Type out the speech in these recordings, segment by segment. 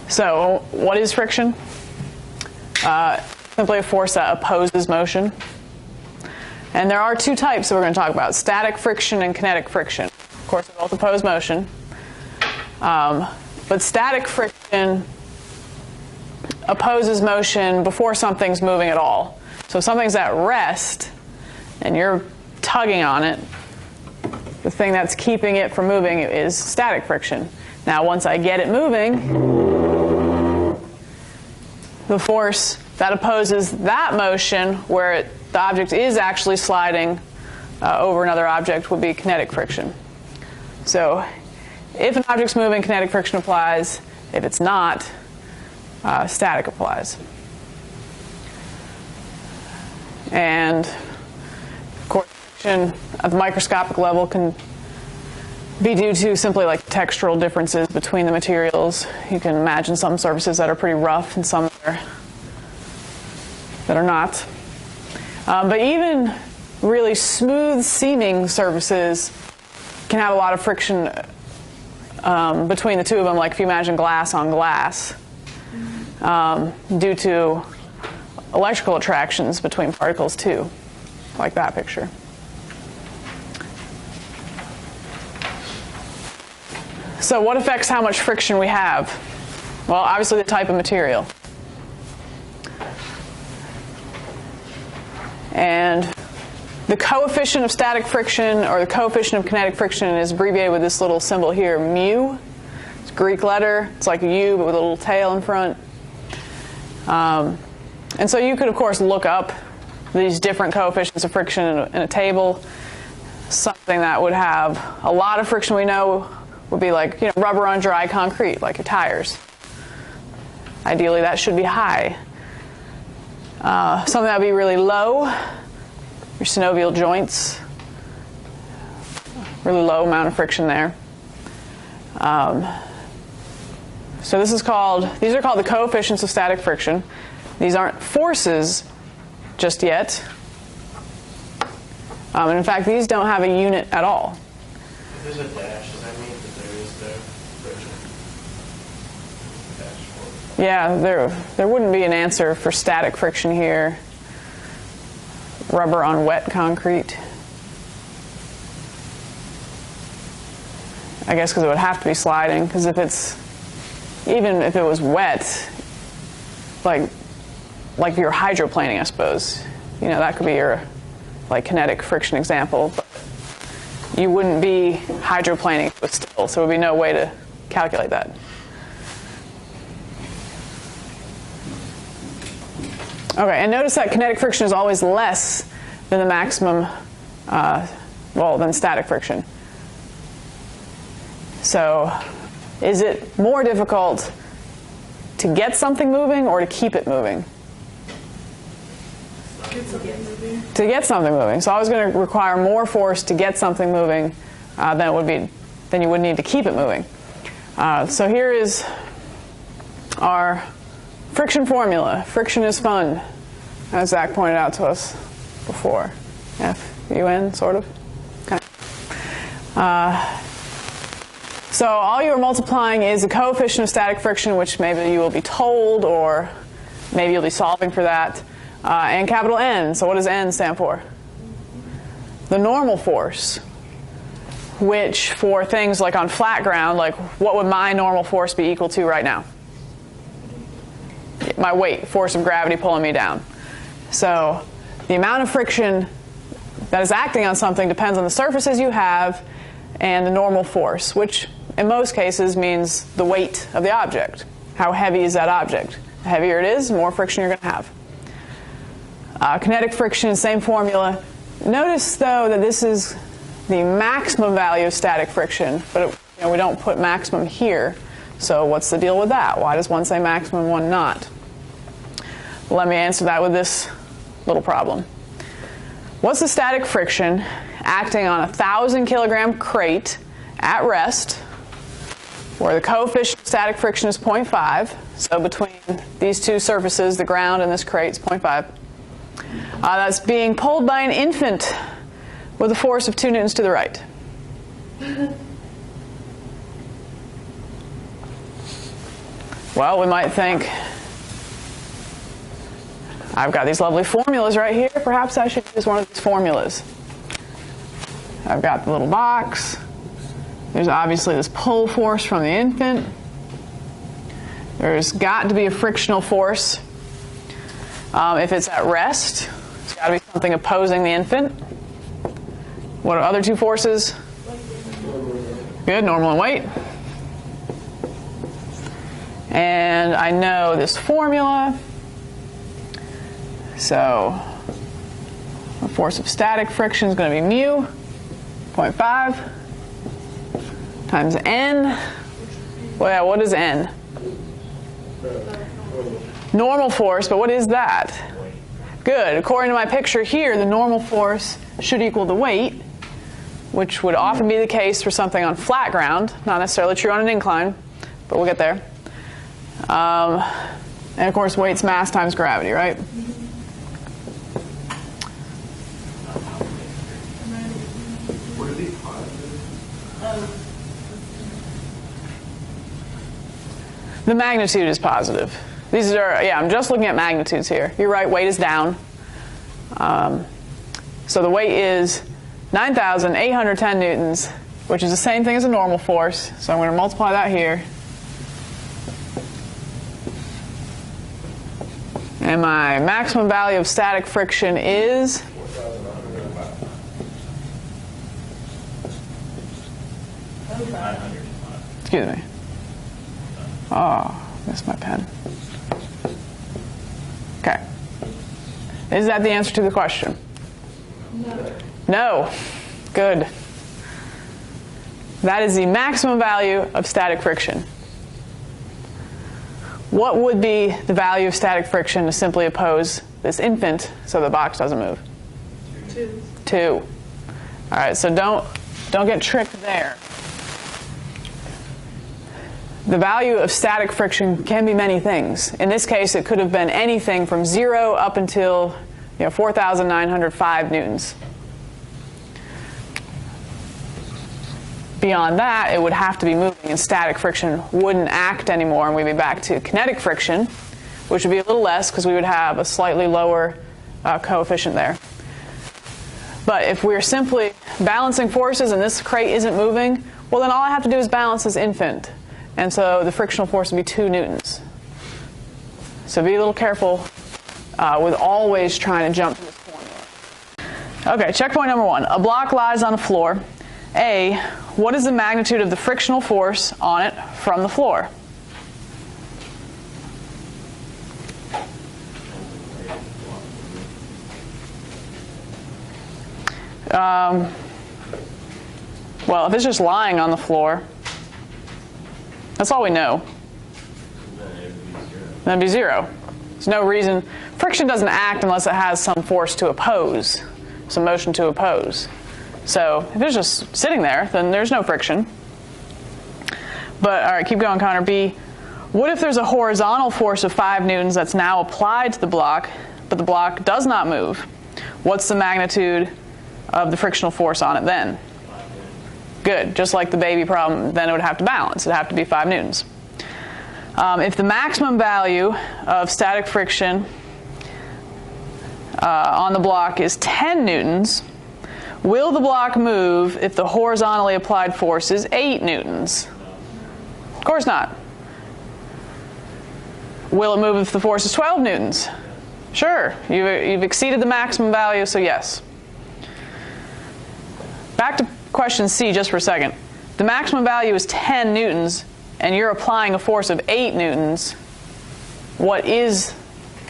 So what is friction? Simply a force that opposes motion. And there are two types that we're going to talk about, static friction and kinetic friction. Of course, they both oppose motion. But static friction opposes motion before something's moving at all. So if something's at rest and you're tugging on it, the thing that's keeping it from moving is static friction. Now, once I get it moving, the force that opposes that motion, where the object is actually sliding over another object, would be kinetic friction. So if an object's moving, kinetic friction applies. If it's not, static applies. And of course, friction at the microscopic level can be due to simply like textural differences between the materials. You can imagine some surfaces that are pretty rough and some that are not. But even really smooth seeming surfaces can have a lot of friction between the two of them, like if you imagine glass on glass, due to electrical attractions between particles too, like that picture. So what affects how much friction we have? Well, obviously the type of material. And the coefficient of static friction, or the coefficient of kinetic friction, is abbreviated with this little symbol here, mu. It's a Greek letter. It's like a U, but with a little tail in front. And so you could, of course, look up these different coefficients of friction in a table. Something that would have a lot of friction, we know, would be like, rubber on dry concrete, like your tires. Ideally, that should be high. Something that would be really low, your synovial joints, really low amount of friction there. So these are called the coefficients of static friction. These aren't forces just yet. And in fact, these don't have a unit at all. If there's a dash, does that mean that there is no friction? Dash. Yeah, there wouldn't be an answer for static friction here. Rubber on wet concrete. I guess because it would have to be sliding, because even if it was wet, like if you're hydroplaning, I suppose, that could be your kinetic friction example. But you wouldn't be hydroplaning if it was still, so there would be no way to calculate that. Okay, and notice that kinetic friction is always less than the maximum, than static friction. So is it more difficult to get something moving or to keep it moving? To get something moving. So I was going to require more force to get something moving than you would need to keep it moving. So here is our friction formula. Friction is fun, as Zach pointed out to us before. F-U-N, sort of. Okay. So all you're multiplying is the coefficient of static friction, which maybe you will be told, or maybe you'll be solving for that, and capital N. So what does N stand for? The normal force, which for things like on flat ground, like what would my normal force be equal to right now? My weight, force of gravity pulling me down. So the amount of friction that is acting on something depends on the surfaces you have and the normal force, which in most cases means the weight of the object. How heavy is that object? The heavier it is, the more friction you're going to have. Kinetic friction, same formula. Notice, though, that this is the maximum value of static friction, but we don't put maximum here. So what's the deal with that? Why does one say maximum and one not? Let me answer that with this little problem. What's the static friction acting on a 1,000 kilogram crate at rest, where the coefficient of static friction is 0.5, so between these two surfaces, the ground and this crate, is 0.5. That's being pulled by an infant with a force of 2 newtons to the right. Well, we might think, I've got these lovely formulas right here. Perhaps I should use one of these formulas. I've got the little box. There's obviously this pull force from the infant. There's got to be a frictional force. If it's at rest, it's got to be something opposing the infant. What are other two forces? Good, normal and weight. And I know this formula. So the force of static friction is going to be mu, 0.5, times n. Well, what is n? Normal force, but what is that? Good. According to my picture here, the normal force should equal the weight, which would often be the case for something on flat ground. Not necessarily true on an incline, but we'll get there. And of course, weight's mass times gravity, right? Would it be positive? The magnitude is positive. These are, yeah, I'm just looking at magnitudes here. You're right, weight is down. So the weight is 9,810 newtons, which is the same thing as a normal force. So I'm going to multiply that here. And my maximum value of static friction is? Excuse me. Oh, missed my pen. Okay. Is that the answer to the question? No. No. Good. That is the maximum value of static friction. What would be the value of static friction to simply oppose this infant so the box doesn't move? 2. 2. All right, so don't get tricked there. The value of static friction can be many things. In this case, it could have been anything from 0 up until 4,905 newtons. Beyond that, it would have to be moving, and static friction wouldn't act anymore, and we'd be back to kinetic friction, which would be a little less because we would have a slightly lower coefficient there. But if we're simply balancing forces and this crate isn't moving, well, then all I have to do is balance this infant. And so the frictional force would be 2 newtons. So be a little careful with always trying to jump to this formula. Okay, checkpoint number 1. A block lies on the floor. A, what is the magnitude of the frictional force on it from the floor? Well, if it's just lying on the floor, that's all we know. Then it'd be 0. There's no reason. Friction doesn't act unless it has some force to oppose, some motion to oppose. So if it's just sitting there, then there's no friction. But all right, keep going, Connor. B, what if there's a horizontal force of 5 newtons that's now applied to the block, but the block does not move? What's the magnitude of the frictional force on it then? Good. Just like the baby problem, then it would have to balance. It would have to be 5 newtons. If the maximum value of static friction on the block is 10 newtons, will the block move if the horizontally applied force is 8 newtons? Of course not. Will it move if the force is 12 newtons? Sure. You've exceeded the maximum value, so yes. Back to question C just for a second. The maximum value is 10 newtons, and you're applying a force of 8 newtons. What is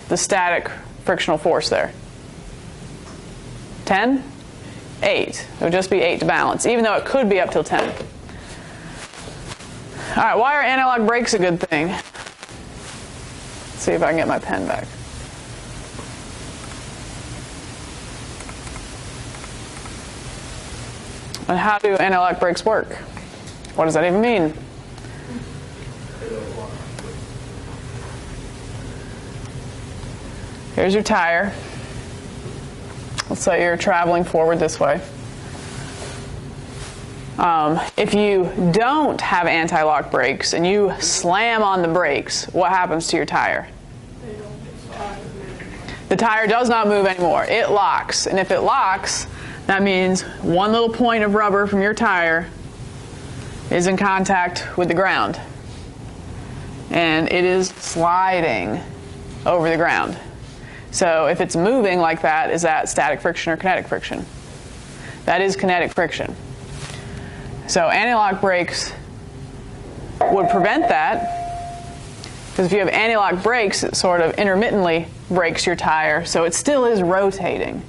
the static frictional force there? 10? 8. It would just be 8 to balance, even though it could be up till 10. All right, why are analog brakes a good thing? Let's see if I can get my pen back. And how do analog brakes work? What does that even mean? Here's your tire. Let's say you're traveling forward this way. If you don't have anti-lock brakes and you slam on the brakes, what happens to your tire? The tire does not move anymore. It locks. And if it locks, that means one little point of rubber from your tire is in contact with the ground. And it is sliding over the ground. So if it's moving like that, is that static friction or kinetic friction? That is kinetic friction. So anti-lock brakes would prevent that, because if you have anti-lock brakes, it sort of intermittently brakes your tire, so it still is rotating.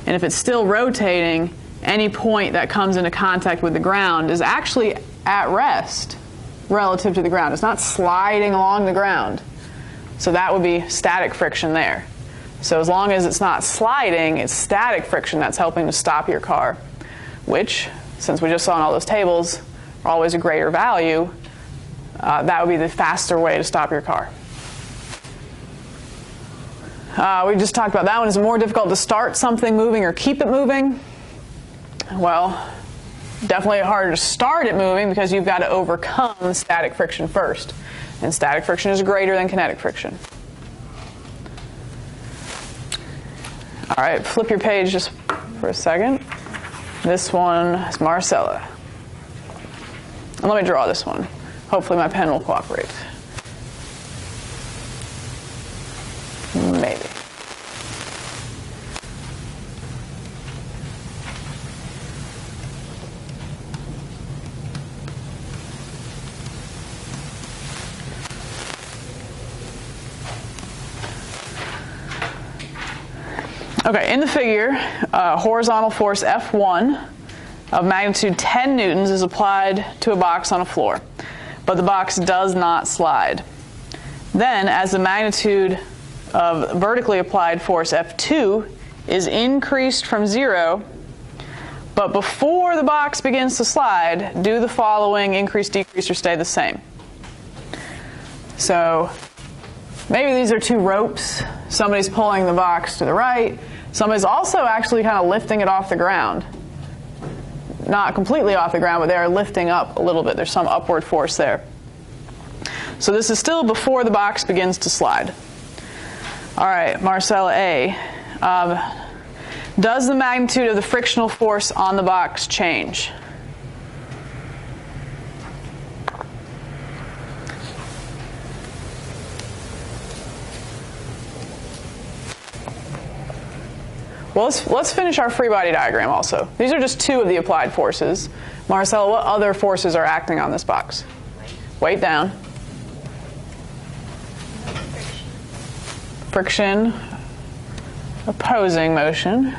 And if it's still rotating, any point that comes into contact with the ground is actually at rest relative to the ground. It's not sliding along the ground. So that would be static friction there. So as long as it's not sliding, it's static friction that's helping to stop your car, which, since we just saw in all those tables, are always a greater value. That would be the faster way to stop your car. We just talked about that one. Is it more difficult to start something moving or keep it moving? Well, definitely harder to start it moving because you've got to overcome static friction first. And static friction is greater than kinetic friction. All right, flip your page just for a second. This one is Marcella. And let me draw this one. Hopefully my pen will cooperate. Maybe. Okay, in the figure, horizontal force F1 of magnitude 10 newtons is applied to a box on a floor, but the box does not slide. Then, as the magnitude of vertically applied force F2 is increased from 0, but before the box begins to slide, do the following: increase, decrease, or stay the same. So maybe these are two ropes. Somebody's pulling the box to the right. Somebody's also actually kind of lifting it off the ground. Not completely off the ground, but they're lifting up a little bit. There's some upward force there. So this is still before the box begins to slide. All right, Marcella A. Does the magnitude of the frictional force on the box change? Well, let's finish our free body diagram also. These are just two of the applied forces. Marcella, what other forces are acting on this box? Weight down. Friction. Opposing motion.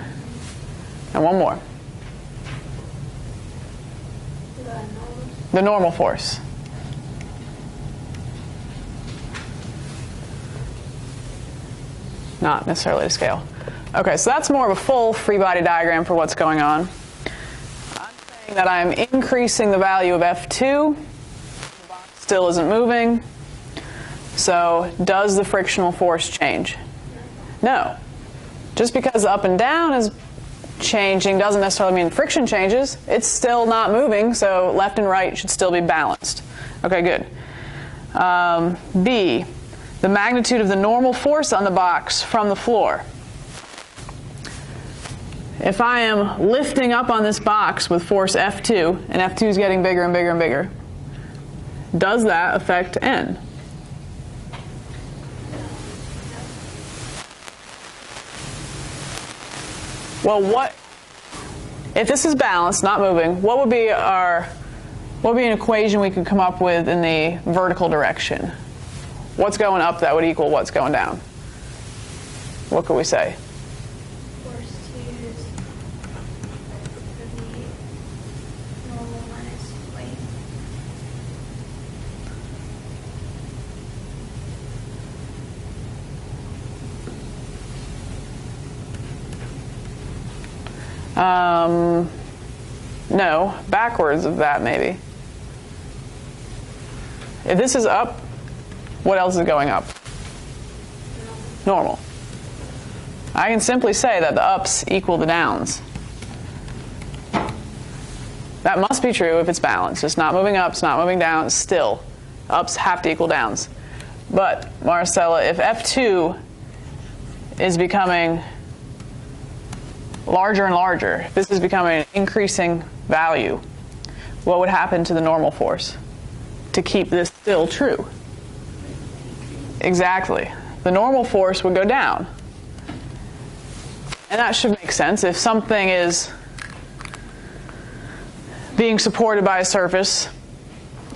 And one more. The normal force. Not necessarily to scale. Okay, so that's more of a full free body diagram for what's going on. I'm saying that I'm increasing the value of F2. The box still isn't moving. So does the frictional force change? No. Just because up and down is changing doesn't necessarily mean friction changes. It's still not moving, so left and right should still be balanced. Okay, good. B, the magnitude of the normal force on the box from the floor. If I am lifting up on this box with force F2, and F2 is getting bigger and bigger and bigger, does that affect N? Well, if this is balanced, not moving, what would be an equation we could come up with in the vertical direction? What's going up that would equal what's going down? What could we say? No, backwards of that maybe. If this is up, what else is going up? Normal. I can simply say that the ups equal the downs. That must be true if it's balanced. It's not moving up, it's not moving down, it's still. Ups have to equal downs. But, Marcella, if F2 is becoming larger and larger, if this is becoming an increasing value, what would happen to the normal force to keep this still true? Exactly. The normal force would go down. And that should make sense. If something is being supported by a surface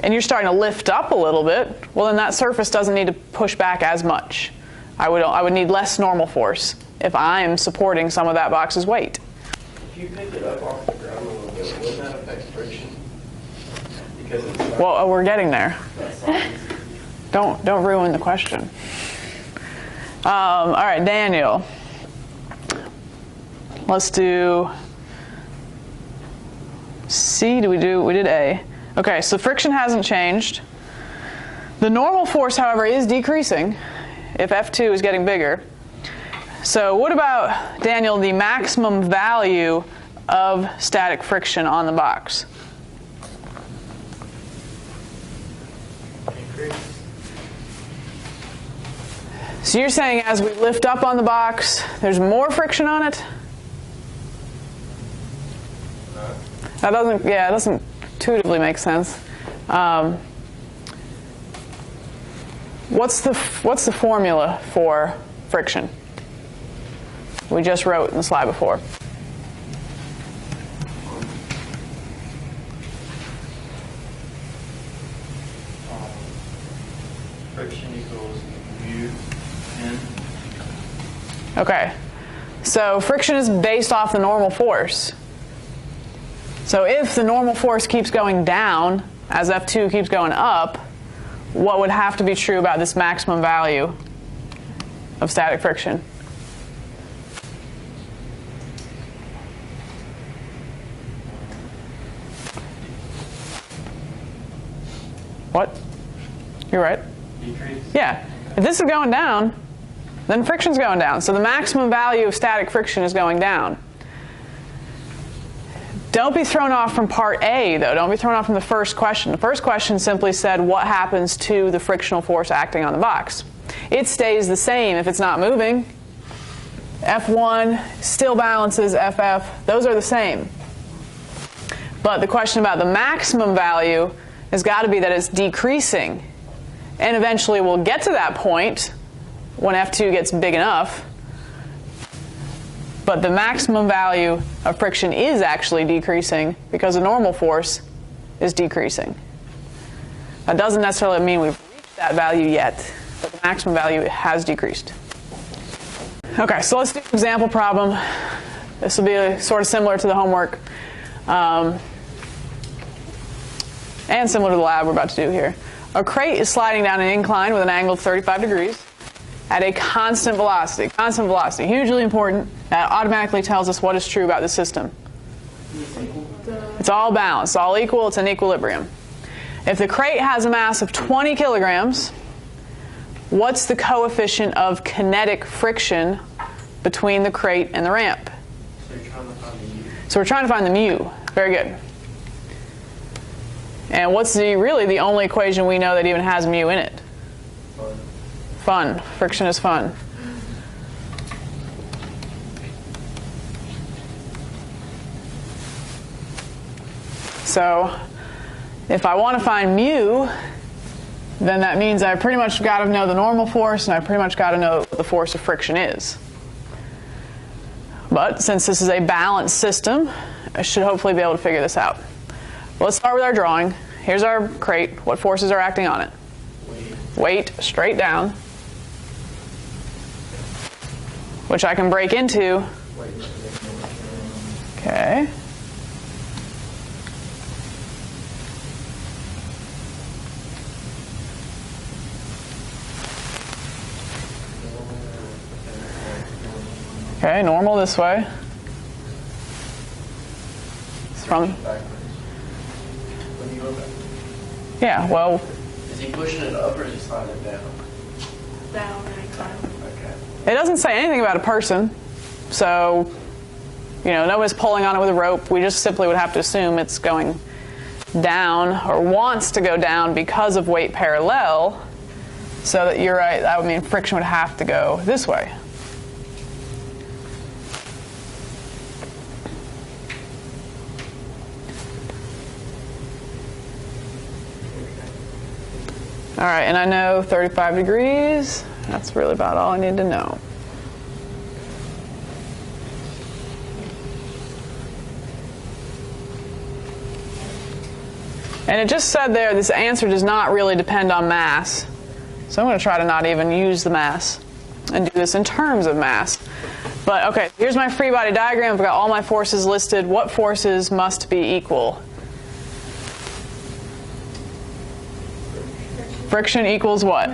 and you're starting to lift up a little bit, well, then that surface doesn't need to push back as much. I would need less normal force if I'm supporting some of that box's weight. If you pick it up off the ground a little bit, wouldn't that affect friction? Because it's not, Well, we're getting there. that's not easy. Don't ruin the question. All right, Daniel. Let's do C. We did A. Okay, so friction hasn't changed. The normal force, however, is decreasing if F2 is getting bigger. So what about, Daniel, the maximum value of static friction on the box? Increase. So you're saying as we lift up on the box, there's more friction on it? That doesn't, yeah, it doesn't intuitively make sense. What's the formula for friction? We just wrote in the slide before. Friction equals mu n. Okay, so friction is based off the normal force. So if the normal force keeps going down as F2 keeps going up, what would have to be true about this maximum value of static friction? What? You're right. Decrease. Yeah. If this is going down, then friction's going down. So the maximum value of static friction is going down. Don't be thrown off from part A, though. Don't be thrown off from the first question. The first question simply said, what happens to the frictional force acting on the box? It stays the same if it's not moving. F1 still balances FF. Those are the same. But the question about the maximum value has got to be that it's decreasing. And eventually we'll get to that point when F2 gets big enough. But the maximum value of friction is actually decreasing because the normal force is decreasing. That doesn't necessarily mean we've reached that value yet, but the maximum value has decreased. Okay, so let's do an example problem. This will be sort of similar to the homework and similar to the lab we're about to do here. A crate is sliding down an incline with an angle of 35 degrees. At a constant velocity. Constant velocity, hugely important. That automatically tells us what is true about the system. It's all balanced, all equal, it's in equilibrium. If the crate has a mass of 20 kilograms, what's the coefficient of kinetic friction between the crate and the ramp? So you're trying to find the mu. So we're trying to find the mu. Very good. And what's really the only equation we know that even has mu in it? Fun. Friction is fun. So if I want to find mu, then that means I pretty much got to know the normal force and I pretty much got to know what the force of friction is. But since this is a balanced system, I should hopefully be able to figure this out. Well, let's start with our drawing. Here's our crate. What forces are acting on it? Weight straight down, which I can break into. Okay. Okay, normal this way. It's from. Yeah, well. Is he pushing it up or is he sliding it down? Down anytime. Okay. It doesn't say anything about a person, so nobody's pulling on it with a rope. We just simply would have to assume it's going down or wants to go down because of weight parallel. So that you're right, that would mean friction would have to go this way. All right, and I know 35 degrees. That's really about all I need to know. And it just said there, this answer does not really depend on mass. So I'm going to try to not even use the mass and do this in terms of mass. But okay, here's my free body diagram. I've got all my forces listed. What forces must be equal? Friction equals what?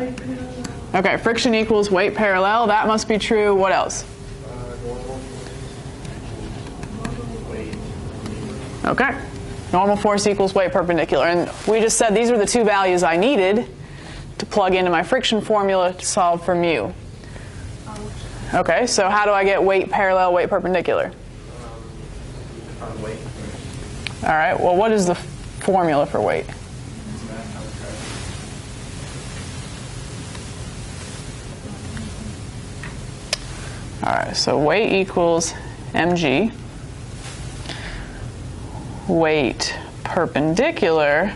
Okay, friction equals weight parallel. That must be true. What else? Okay. Normal force equals weight perpendicular. And we just said these are the two values I needed to plug into my friction formula to solve for mu. Okay, so how do I get weight parallel, weight perpendicular? All right, well, what is the formula for weight? All right, so weight equals mg. Weight perpendicular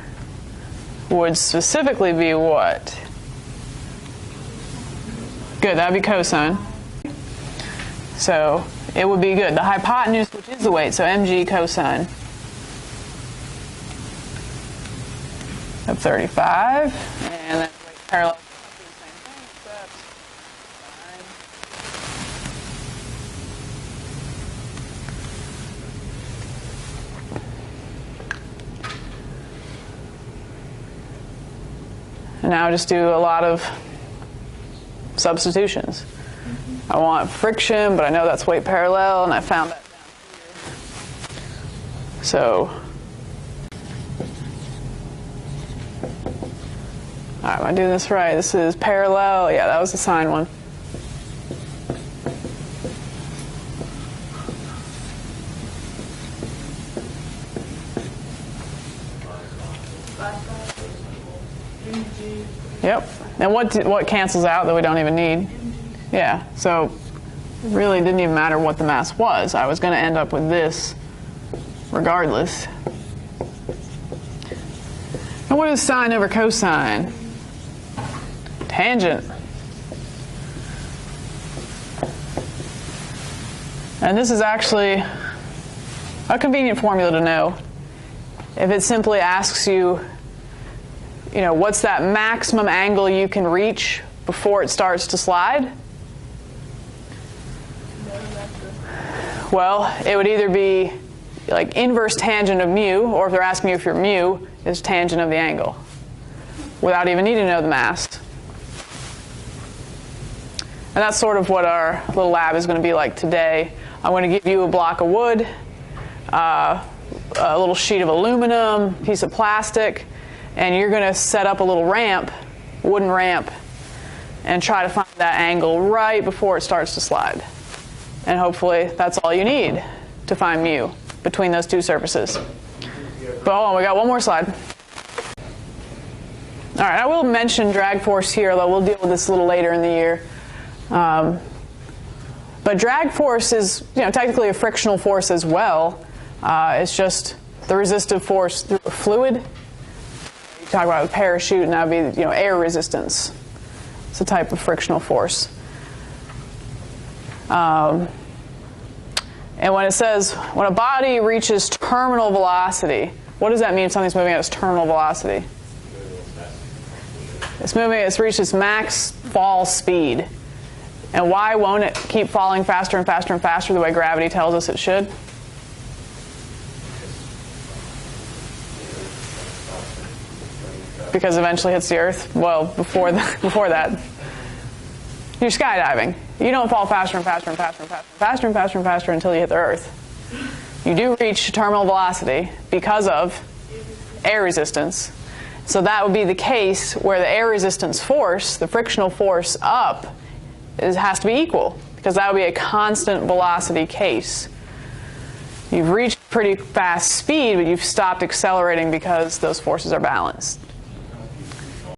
would specifically be what? Good, that would be cosine. So it would be good. The hypotenuse, which is the weight, so mg cosine of 35. And then weight parallel. And now just do a lot of substitutions. I want friction, but I know that's weight parallel, and I found that down here. So, all right, am I doing this right? This is parallel. Yeah, that was the sine one. Yep. And what cancels out that we don't even need? Yeah. So it really didn't even matter what the mass was. I was going to end up with this regardless. And what is sine over cosine? Tangent. And this is actually a convenient formula to know. If it simply asks you, what's that maximum angle you can reach before it starts to slide? Well, it would either be like inverse tangent of mu, or if they're asking you if your mu is tangent of the angle, without even needing to know the mass. And that's sort of what our little lab is going to be like today. I'm going to give you a block of wood, a little sheet of aluminum, piece of plastic, and you're going to set up a little ramp, wooden ramp, and try to find that angle right before it starts to slide. And hopefully that's all you need to find mu between those two surfaces. But hold on, we got one more slide. All right, I will mention drag force here, although we'll deal with this a little later in the year. But drag force is, technically a frictional force as well. It's just the resistive force through a fluid. You talk about a parachute, and that would be, air resistance. It's a type of frictional force. And when it says, when a body reaches terminal velocity, what does that mean if something's moving at its terminal velocity? It's reached its max fall speed. And why won't it keep falling faster and faster and faster the way gravity tells us it should? Because eventually hits the earth? Well, before that. You're skydiving. You don't fall faster and faster and faster and faster and faster and faster and faster until you hit the earth. You do reach terminal velocity because of air resistance. So that would be the case where the air resistance force, the frictional force up, has to be equal, because that would be a constant velocity case. You've reached pretty fast speed, but you've stopped accelerating because those forces are balanced.